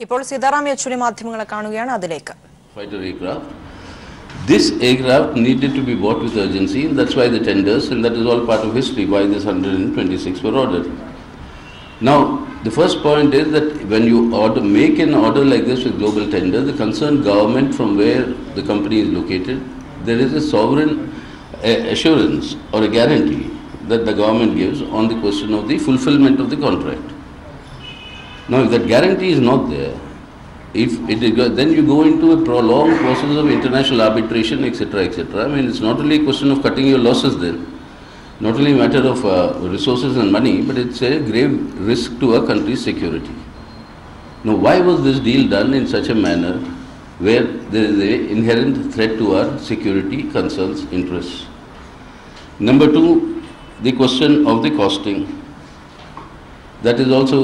ഇപ്പോൾ Sitaram Yechury മാധ്യമങ്ങളെ കാണുകയാണ് അതിലേക്ക്. Fighter aircraft. This aircraft needed to be bought with urgency, and that's why the tenders, and that is all part of history why this 126 were ordered. Now, the first point is that when you make an order like this with global tender, the concerned government from where the company is located, there is a sovereign assurance or a guarantee that the government gives on the question of the fulfillment of the contract. Now, if that guarantee is not there, then you go into a prolonged process of international arbitration, etc., etc. I mean, it's not only a question of cutting your losses then, not only a matter of resources and money, but it's a grave risk to a country's security. Now, why was this deal done in such a manner where there is an inherent threat to our security concerns, interests? Number two, the question of the costing. That is also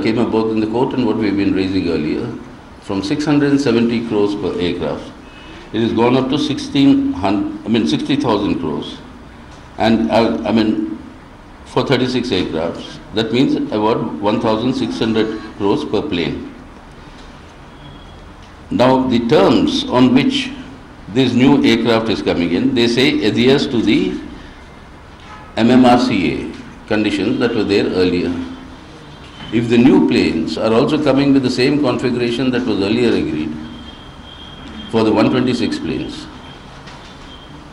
came up both in the court and what we've been raising earlier. From 670 crores per aircraft, it has gone up to 60,000 crores. And for 36 aircrafts, that means about 1,600 crores per plane. Now, the terms on which this new aircraft is coming in, they say adheres to the MMRCA conditions that were there earlier. If the new planes are also coming with the same configuration that was earlier agreed for the 126 planes,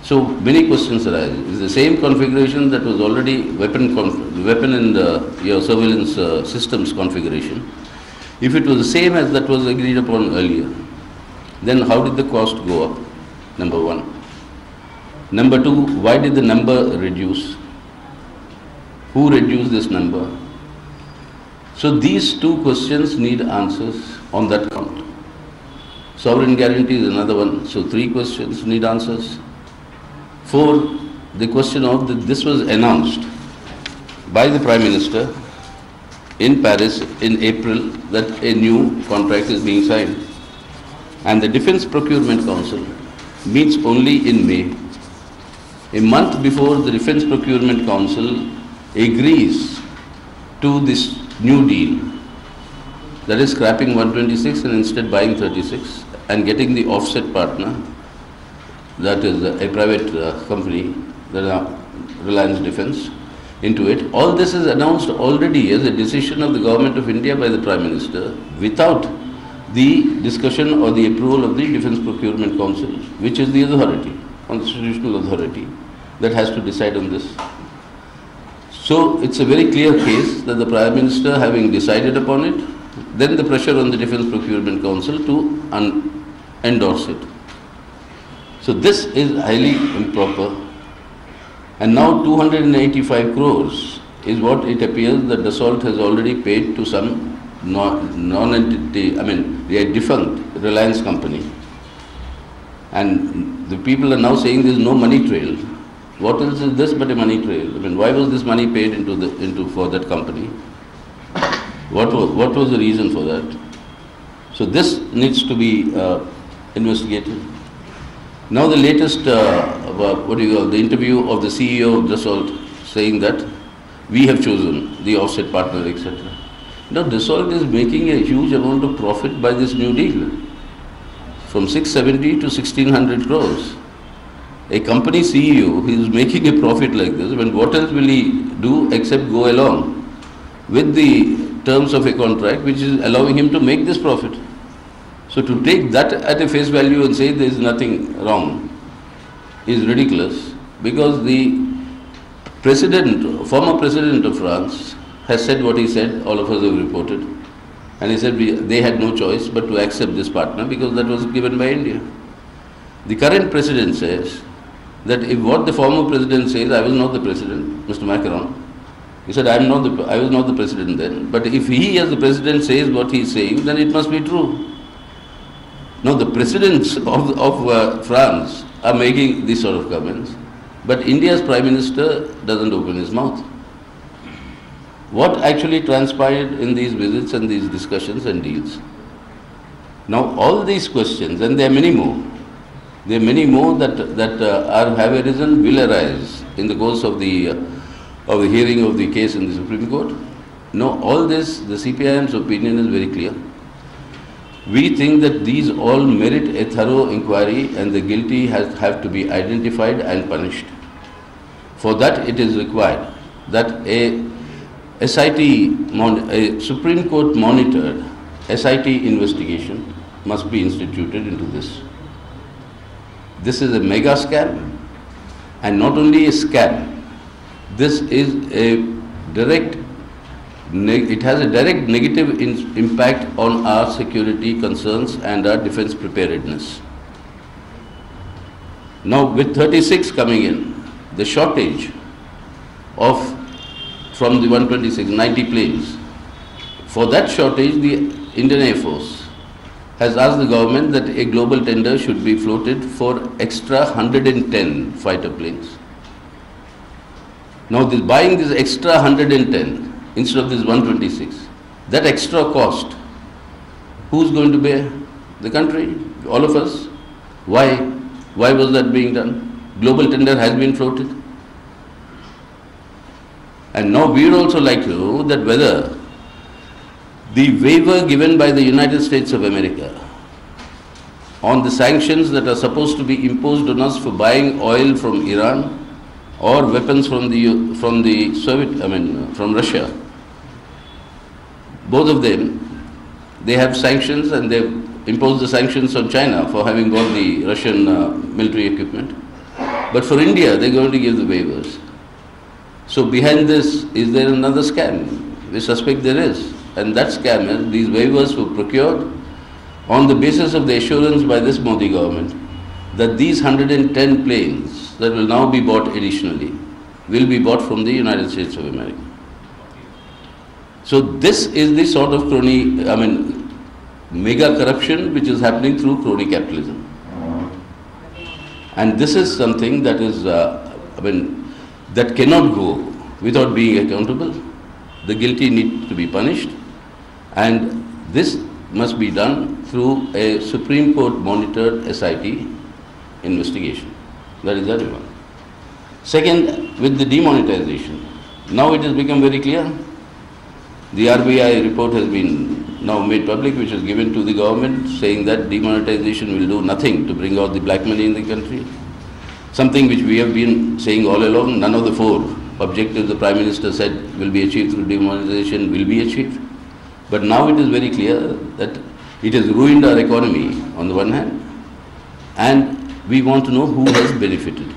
so many questions arise. Is the same configuration that was already weapon and your surveillance systems configuration? If it was the same as that was agreed upon earlier, then how did the cost go up? Number one. Number two, why did the number reduce? Who reduced this number? So these two questions need answers on that count. Sovereign guarantee is another one. So three questions need answers. Four, the question of this was announced by the Prime Minister in Paris in April that a new contract is being signed. And the Defence Procurement Council meets only in May. A month before the Defence Procurement Council agrees to this new deal, that is scrapping 126 and instead buying 36 and getting the offset partner, that is a private company, Reliance Defence, into it. All this is announced already as a decision of the Government of India by the Prime Minister without the discussion or the approval of the Defence Procurement Council, which is the authority, constitutional authority, that has to decide on this. So it's a very clear case that the Prime Minister, having decided upon it, then the pressure on the Defence Procurement Council to endorse it. So this is highly improper. And now 285 crores is what it appears that Dassault has already paid to some non-entity, the defunct Reliance company. And the people are now saying there is no money trail. What else is this but a money trail? Why was this money paid for that company? What was the reason for that? So this needs to be investigated. Now the latest, the interview of the CEO of Dassault saying that we have chosen the offset partner, etc. Now Dassault is making a huge amount of profit by this new deal, from 670 to 1,600 crores. A company CEO who is making a profit like this, what else will he do except go along with the terms of a contract which is allowing him to make this profit? So to take that at a face value and say there is nothing wrong is ridiculous, because the former president of France has said what he said, all of us have reported, and he said they had no choice but to accept this partner because that was given by India. The current president says that if what the former president says, I was not the president, Mr. Macron, he said I was not the president then, but if he as the president says what he is saying, then it must be true. Now the presidents of France are making these sort of comments, but India's Prime Minister doesn't open his mouth. What actually transpired in these visits and these discussions and deals? Now all these questions, and there are many more, that have arisen, will arise in the course of the hearing of the case in the Supreme Court. No, all this, the CPIM's opinion is very clear. We think that these all merit a thorough inquiry and the guilty have to be identified and punished. For that, it is required that a Supreme Court monitored SIT investigation must be instituted into this. This is a mega scam, and not only a scam, this is a direct, it has a direct negative impact on our security concerns and our defense preparedness. Now with 36 coming in, the shortage from the 126, 90 planes, for that shortage the Indian Air Force has asked the government that a global tender should be floated for extra 110 fighter planes. Now buying this extra 110 instead of this 126, that extra cost, who's going to bear? The country, all of us. Why? Why was that being done? Global tender has been floated. And now we would also like to know that whether the waiver given by the United States of America on the sanctions that are supposed to be imposed on us for buying oil from Iran or weapons from from Russia, both of them, they have sanctions and they've imposed the sanctions on China for having bought the Russian military equipment. But for India, they're going to give the waivers. So behind this, is there another scam? We suspect there is. And that scam is, these waivers were procured on the basis of the assurance by this Modi government that these 110 planes that will now be bought additionally will be bought from the United States of America. So this is the sort of mega corruption which is happening through crony capitalism. And this is something that is, that cannot go without being accountable. The guilty need to be punished, and this must be done through a Supreme Court monitored SIT investigation. That is that one. Second, with the demonetization, now it has become very clear. The RBI report has been now made public, which is given to the government, saying that demonetization will do nothing to bring out the black money in the country. Something which we have been saying all along, none of the four objectives the Prime Minister said will be achieved through demonetization will be achieved. But now it is very clear that it has ruined our economy on the one hand, and we want to know who has benefited.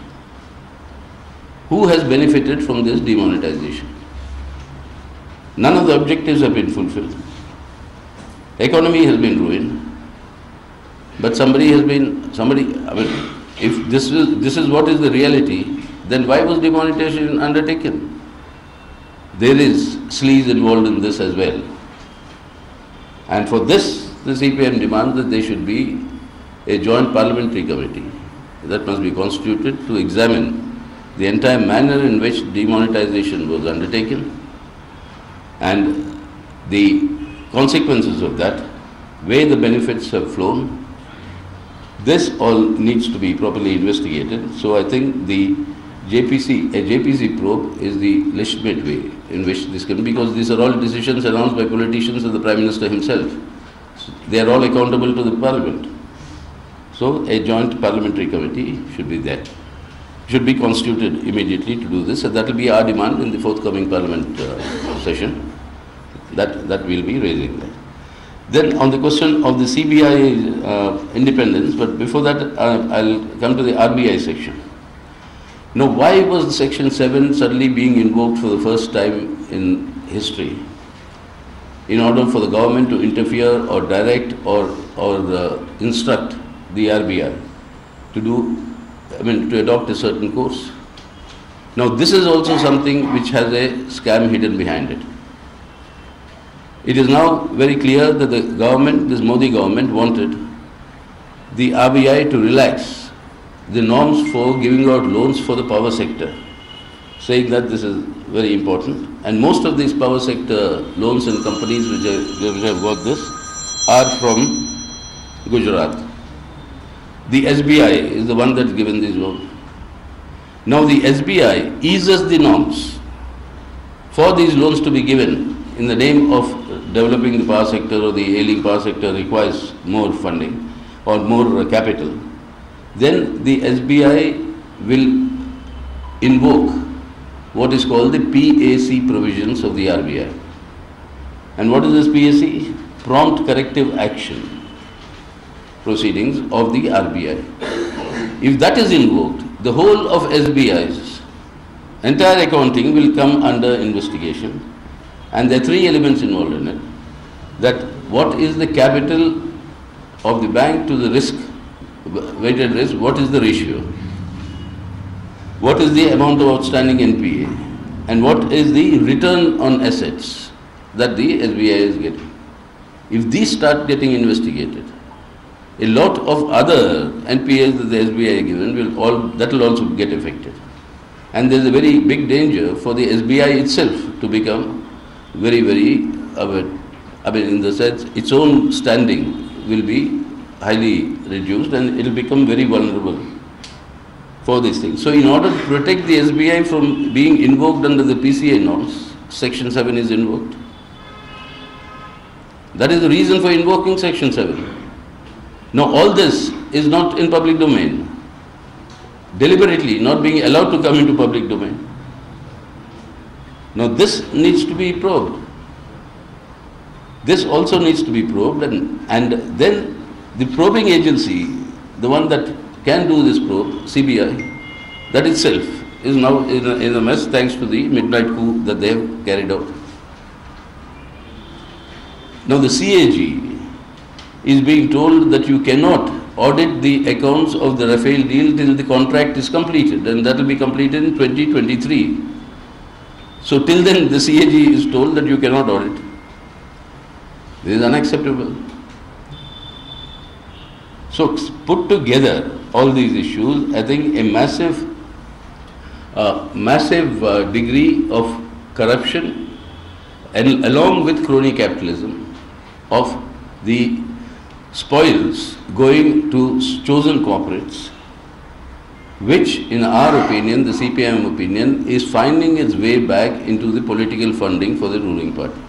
Who has benefited from this demonetization? None of the objectives have been fulfilled. Economy has been ruined, but if this is what is the reality, then why was demonetization undertaken? There is sleaze involved in this as well. And for this, the CPIM demands that there should be a joint parliamentary committee that must be constituted to examine the entire manner in which demonetization was undertaken and the consequences of that, where the benefits have flown. This all needs to be properly investigated. So I think a JPC probe is the legitimate way in which this can, because these are all decisions announced by politicians and the Prime Minister himself. So they are all accountable to the Parliament. So a joint parliamentary committee should be there. Should be constituted immediately to do this, and that will be our demand in the forthcoming Parliament session. That we'll be raising that. Then on the question of the CBI independence, but before that I'll come to the RBI section. Now, why was Section 7 suddenly being invoked for the first time in history in order for the government to interfere or direct or instruct the RBI to adopt a certain course? Now, this is also something which has a scam hidden behind it. It is now very clear that the government, this Modi government, wanted the RBI to relax the norms for giving out loans for the power sector, saying that this is very important. And most of these power sector loans and companies which have got this are from Gujarat. The SBI is the one that's given these loans. Now the SBI eases the norms for these loans to be given in the name of developing the power sector or the ailing power sector requires more funding or more capital, then the SBI will invoke what is called the PAC provisions of the RBI. And what is this PAC? Prompt Corrective Action proceedings of the RBI. If that is invoked, the whole of SBI's entire accounting will come under investigation, and there are three elements involved in it. That what is the capital of the bank to the risk, weighted risk, what is the ratio? What is the amount of outstanding NPA? And what is the return on assets that the SBI is getting? If these start getting investigated, a lot of other NPAs that the SBI given will also get affected. And there is a very big danger for the SBI itself to become very, in the sense, its own standing will be highly reduced and it will become very vulnerable for these things. So in order to protect the SBI from being invoked under the PCA norms, Section 7 is invoked. That is the reason for invoking Section 7. Now all this is not in public domain, deliberately not being allowed to come into public domain. Now this needs to be probed. This also needs to be probed, and then the probing agency, the one that can do this probe, CBI, that itself is now in a mess thanks to the midnight coup that they have carried out. Now the CAG is being told that you cannot audit the accounts of the Rafale deal till the contract is completed, and that will be completed in 2023. So till then the CAG is told that you cannot audit. This is unacceptable. So put together all these issues, I think a massive degree of corruption, and along with crony capitalism, of the spoils going to chosen corporates, which in our opinion, the CPIM opinion, is finding its way back into the political funding for the ruling party.